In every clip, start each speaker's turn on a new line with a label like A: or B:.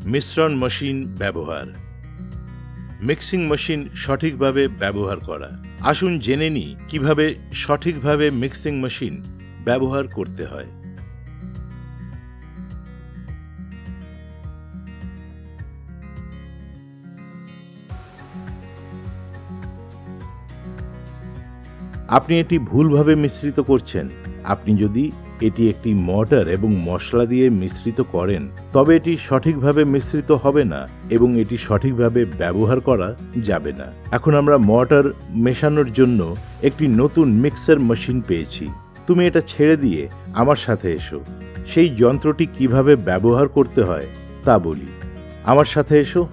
A: মিশ্রণ মেশিন ব্যবহার। Mixing machine সঠিকভাবে ব্যবহার করা। আসুন জেনে নিই কিভাবে সঠিকভাবে মিক্সিং মেশিন ব্যবহার করতে হয়। আপনি এটি ভুলভাবে মিশ্রিত করছেন। আপনি যদি এটি একটি মর্টার এবং মশলা দিয়ে মিশ্রিত করেন তবে এটি সঠিকভাবে মিশ্রিত হবে না এবং এটি সঠিকভাবে ব্যবহার করা যাবে না। এখন আমরা মর্টার মেশানোর জন্য একটি নতুন মিক্সার মেশিন পেয়েছি। তুমি এটা ছেড়ে দিয়ে আমার সাথে এসো। সেই যন্ত্রটি কিভাবে ব্যবহার করতে হয় তা বলি। আমার সাথে এসো।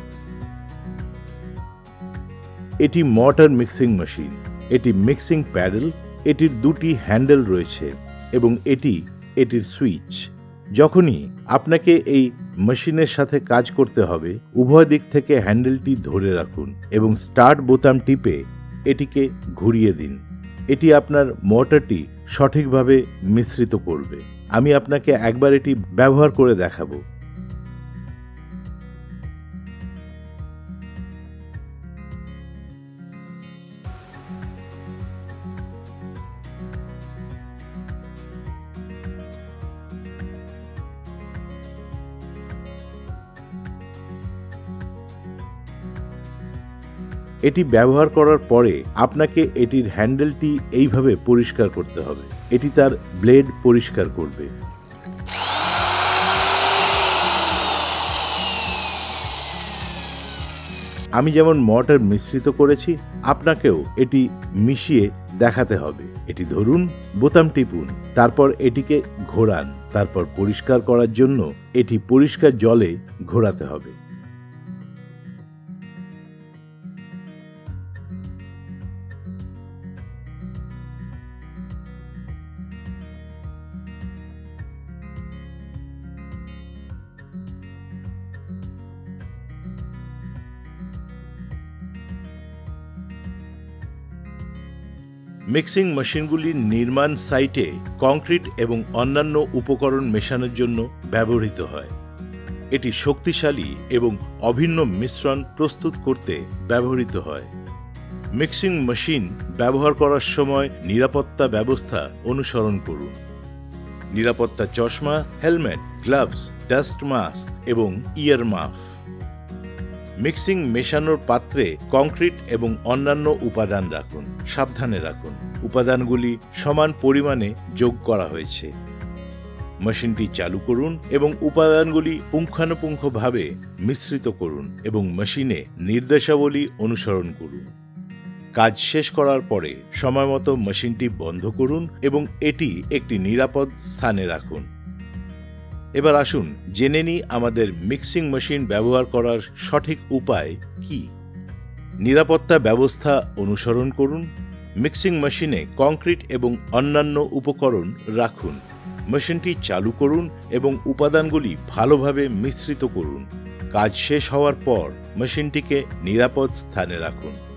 A: এটি মর্টার মিক্সিং মেশিন। এটি মিক্সিং প্যাডেল। এটির দুটি হ্যান্ডেল রয়েছে এবং এটির সুইচ। যখনই আপনাকে এই মেশিনের সাথে কাজ করতে হবে উভয় দিক থেকে হ্যান্ডেলটি ধরে রাখুন এবং স্টার্ট বোতাম টিপে এটিকে ঘুরিয়ে দিন। এটি আপনার মোটরটি সঠিকভাবে মিশ্রিত করবে। আমি আপনাকে একবার এটি ব্যবহার করে দেখাবো। এটি ব্যবহার করার পরে আপনাকে এটির হ্যান্ডেলটি এইভাবে পরিষ্কার করতে হবে। এটি তার ব্লেড পরিষ্কার করবে। আমি যেমন মর্টার মিশ্রিত করেছি আপনাকেও এটি মিশিয়ে দেখাতে হবে। এটি ধরুন, বোতাম টিপুন, তারপর এটিকে ঘোরান। তারপর পরিষ্কার করার জন্য এটি পরিষ্কার জলে ঘোরাতে হবে। মিক্সিং মেশিনগুলির নির্মাণ সাইটে কংক্রিট এবং অন্যান্য উপকরণ মেশানোর জন্য ব্যবহৃত হয়। এটি শক্তিশালী এবং অভিন্ন মিশ্রণ প্রস্তুত করতে ব্যবহৃত হয়। মিক্সিং মেশিন ব্যবহার করার সময় নিরাপত্তা ব্যবস্থা অনুসরণ করুন। নিরাপত্তা চশমা, হেলমেট, গ্লাভস, ডাস্ট মাস্ক এবং ইয়ার মাফ। মিক্সিং মেশানোর পাত্রে কংক্রিট এবং অন্যান্য উপাদান রাখুন। সাবধানে রাখুন। উপাদানগুলি সমান পরিমাণে যোগ করা হয়েছে। মেশিনটি চালু করুন এবং উপাদানগুলি পুঙ্খানুপুঙ্খভাবে মিশ্রিত করুন এবং মেশিনে নির্দেশাবলী অনুসরণ করুন। কাজ শেষ করার পরে সময়মতো মেশিনটি বন্ধ করুন এবং এটি একটি নিরাপদ স্থানে রাখুন। এবার আসুন জেনে নিই আমাদের মিক্সিং মেশিন ব্যবহার করার সঠিক উপায় কি। নিরাপত্তা ব্যবস্থা অনুসরণ করুন। মিক্সিং মেশিনে কংক্রিট এবং অন্যান্য উপকরণ রাখুন। মেশিনটি চালু করুন এবং উপাদানগুলি ভালোভাবে মিশ্রিত করুন। কাজ শেষ হওয়ার পর মেশিনটিকে নিরাপদ স্থানে রাখুন।